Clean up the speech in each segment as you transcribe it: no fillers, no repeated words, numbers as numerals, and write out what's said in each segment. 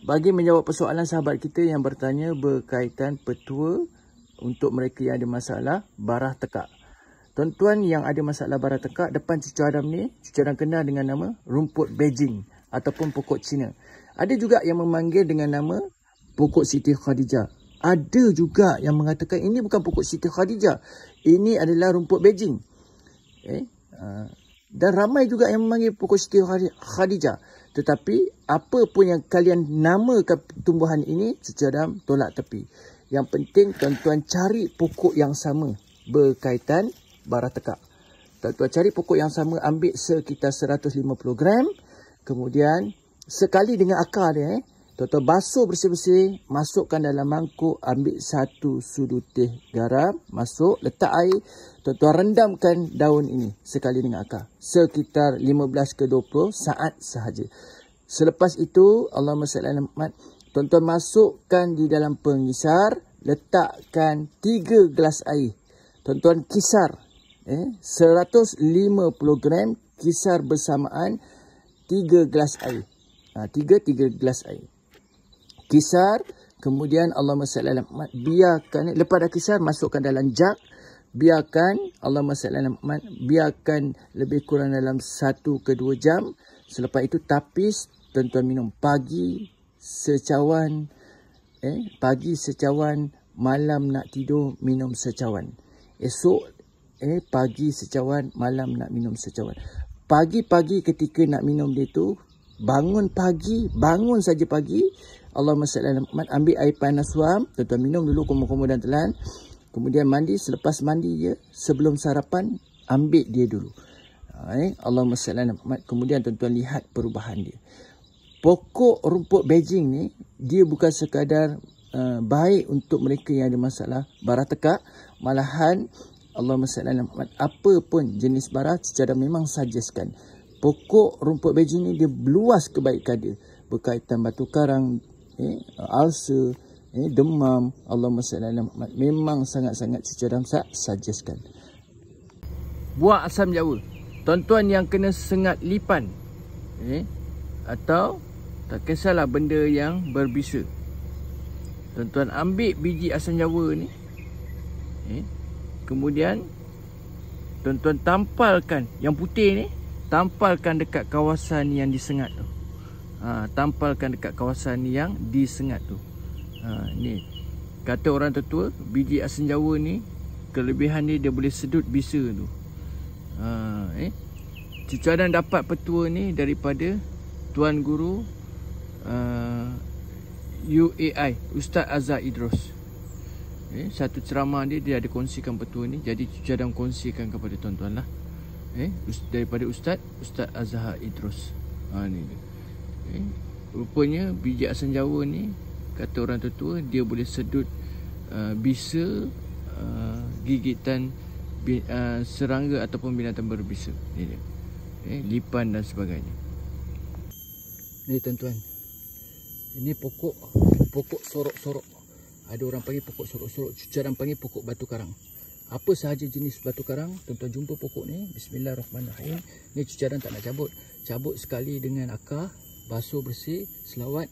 bagi menjawab persoalan sahabat kita yang bertanya berkaitan petua untuk mereka yang ada masalah barah tekak. Tuan-tuan yang ada masalah barah tekak, depan cucu Adam ni, cucu Adam kenal dengan nama rumput Beijing ataupun pokok Cina. Ada juga yang memanggil dengan nama pokok Siti Khadijah. Ada juga yang mengatakan ini bukan pokok Siti Khadijah, ini adalah rumput Beijing. Dan ramai juga yang memanggil pokok Siti Khadijah. Tetapi apa pun yang kalian namakan tumbuhan ini, cucu Adam tolak tepi. Yang penting tuan-tuan cari pokok yang sama berkaitan barah tekak. Tuan-tuan cari pokok yang sama, ambil sekitar 150 gram. Kemudian sekali dengan akar dia, tuan-tuan basuh bersih-bersih, masukkan dalam mangkuk, ambil 1 sudu teh garam, masuk, letak air, tuan-tuan rendamkan daun ini sekali dengan akar. Sekitar 15 ke 20 saat sahaja. Selepas itu, Allahumma salli ala Muhammad, tuan-tuan masukkan di dalam pengisar, letakkan 3 gelas air. Tuan-tuan kisar, 150 gram, kisar bersamaan 3 gelas air. 3 gelas air. Kisar, kemudian Allahumma salli ala Muhammad, biarkan, lepas dah kisar, masukkan dalam jug, biarkan, Allahumma salli ala Muhammad, biarkan lebih kurang dalam 1 ke 2 jam. Selepas itu tapis, tuan-tuan minum pagi secawan, pagi secawan, malam nak tidur minum secawan. Esok, pagi secawan, malam nak minum secawan. Pagi-pagi ketika nak minum dia tu, bangun pagi, bangun saja pagi, Allahumma salli ala Muhammad, ambil air panas suam, tuan-tuan minum dulu kumur-kumur dan telan. Kemudian mandi, selepas mandi je, sebelum sarapan, ambil dia dulu. Allahumma salli ala Muhammad, kemudian tuan-tuan lihat perubahan dia. Pokok rumput Beijing ni, dia bukan sekadar baik untuk mereka yang ada masalah barah tekak, malahan Allahumma salli ala Muhammad, apa pun jenis barah, secara memang suggestkan. Pokok rumput Beijing ni dia luas kebaikan dia. Berkaitan batu karang, ulcer, demam, Allahumma salli ala Muhammad, memang sangat-sangat secara suggestkan. Buah asam jawa. Tuan-tuan yang kena sengat lipan, atau tak kisahlah benda yang berbisa, tuan-tuan ambil biji asam jawa ni, kemudian tuan-tuan tampalkan yang putih ni, tampalkan dekat kawasan yang disengat tu. Tampalkan dekat kawasan yang disengat tu. Ni kata orang tertua, biji asam jawa ni kelebihan dia boleh sedut bisa tu. Cucu Adam dapat petua ni daripada Tuan Guru UAI, Ustaz Azhar Idros. Satu ceramah dia ada kongsikan petua ni. Jadi Cucu Adam kongsikan kepada tuan-tuan lah. Daripada Ustaz Azhar Idros. Ni dia. Rupanya biji asam jawa ni, kata orang tertua, dia boleh sedut bisa, gigitan serangga ataupun binatang berbisa. Ni dia. Lipan dan sebagainya. Ni tuan-tuan, ini pokok sorok-sorok. Ada orang panggil pokok sorok-sorok, Cucu Adam panggil pokok batu karang. Apa sahaja jenis batu karang, tuan-tuan jumpa pokok ni, bismillahirrahmanirrahim. Ni Cucu Adam tak nak cabut. Cabut sekali dengan akar, basuh bersih, selawat,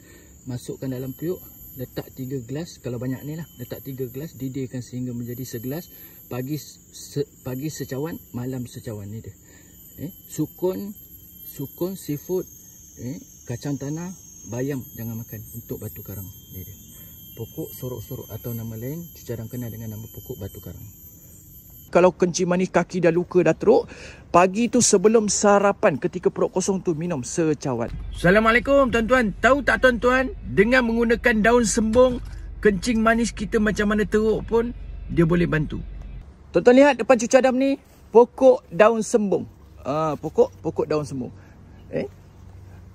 masukkan dalam periuk, letak 3 gelas, kalau banyak ni lah, letak 3 gelas, didihkan sehingga menjadi segelas. Pagi secawan, malam secawan. Ni dia. Sukun seafood, kacang tanah, bayam jangan makan untuk batu karang. Ni dia. Pokok sorok-sorok atau nama lain Cucu Adam kenal dengan nama pokok batu karang. Kalau kencing manis, kaki dah luka, dah teruk, pagi tu sebelum sarapan ketika perut kosong tu minum secawan. Assalamualaikum tuan-tuan. Tahu tak tuan-tuan, dengan menggunakan daun sembung, kencing manis kita macam mana teruk pun dia boleh bantu. Tuan-tuan lihat depan Cucu Adam ni, pokok daun sembung. Pokok daun sembung.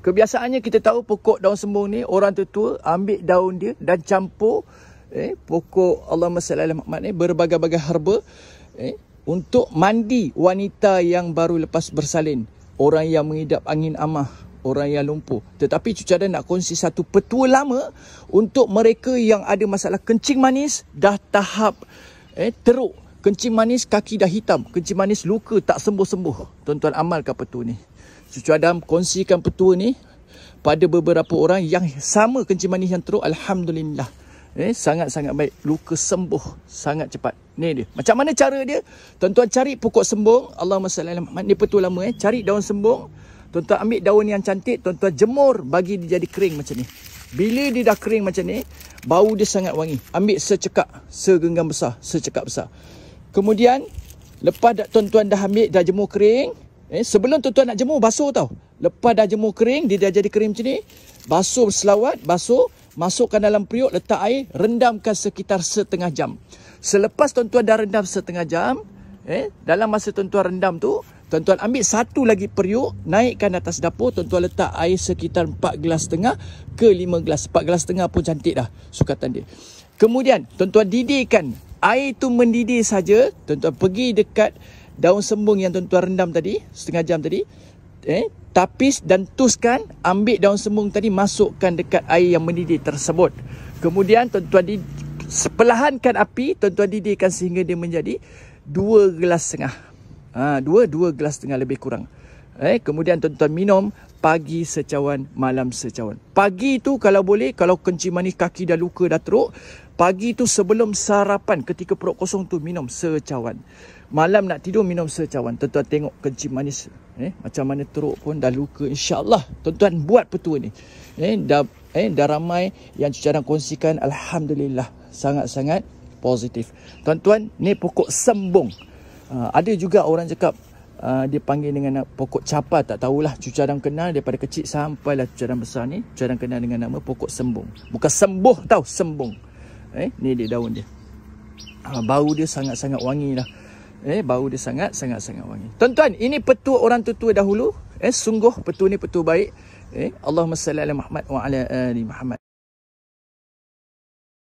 Kebiasaannya kita tahu pokok daun sembung ni, orang tertua ambil daun dia dan campur pokok Allahumma salli ala Muhammad ni, berbagai-bagai herba, untuk mandi wanita yang baru lepas bersalin, orang yang mengidap angin amah, orang yang lumpuh. Tetapi Cucu Adam nak kongsi satu petua lama untuk mereka yang ada masalah kencing manis dah tahap teruk, kencing manis kaki dah hitam, kencing manis luka tak sembuh-sembuh. Tuan-tuan amalkan petua ni. Cucu Adam kongsikan petua ni pada beberapa orang yang sama kencing manis yang teruk, alhamdulillah. Sangat-sangat baik. Luka sembuh sangat cepat. Ni dia. Macam mana cara dia? Tuan-tuan cari pokok sembung. Allahumma salli ala Muhammad. Ni petua lama. Cari daun sembung. Tuan-tuan ambil daun yang cantik. Tuan-tuan jemur bagi dia jadi kering macam ni. Bila dia dah kering macam ni, bau dia sangat wangi. Ambil secekap. Segenggam besar. Secekap besar. Kemudian, lepas tuan-tuan dah ambil, dah jemur kering. Sebelum tuan-tuan nak jemur, basuh tau. Lepas dah jemur kering, dia dah jadi kering macam ni. Basuh selawat, basuh. Masukkan dalam periuk, letak air, rendamkan sekitar setengah jam. Selepas tuan-tuan dah rendam setengah jam, dalam masa tuan-tuan rendam tu, tuan-tuan ambil satu lagi periuk, naikkan atas dapur, tuan-tuan letak air sekitar 4 gelas setengah ke 5 gelas. 4 gelas setengah pun cantik dah sukatan dia. Kemudian, tuan-tuan didihkan. Air tu mendidih saja, tuan-tuan pergi dekat daun sembung yang tuan-tuan rendam tadi, setengah jam tadi, tapis dan tuskan, ambil daun sembung tadi, masukkan dekat air yang mendidih tersebut. Kemudian tuan-tuan perlahankan api, tuan-tuan didihkan sehingga dia menjadi 2 gelas setengah. 2 gelas setengah lebih kurang. Kemudian tuan-tuan minum pagi secawan, malam secawan. Pagi tu kalau boleh, kalau kencing manis kaki dah luka, dah teruk, pagi tu sebelum sarapan, ketika perut kosong tu minum secawan. Malam nak tidur minum secawan. Tuan-tuan tengok kencing manis macam mana teruk pun dah luka, insya-Allah. Tuan-tuan buat petua ni. Dah ramai yang cadang kongsikan, alhamdulillah, sangat-sangat positif. Tuan-tuan, ni pokok sembung. Ada juga orang cakap dia panggil dengan pokok capa, tak tahulah. Cadang kenal daripada kecil sampailah cadang besar ni, cadang kenal dengan nama pokok sembung. Bukan sembuh tau, sembung. Ni dia daun dia. Bau dia sangat-sangat wangi lah. Bau dia sangat-sangat wangi. Tuan-tuan, ini petua orang tua dahulu. Sungguh petua ni petua baik. Allahumma salli ala Muhammad wa ala ali Muhammad.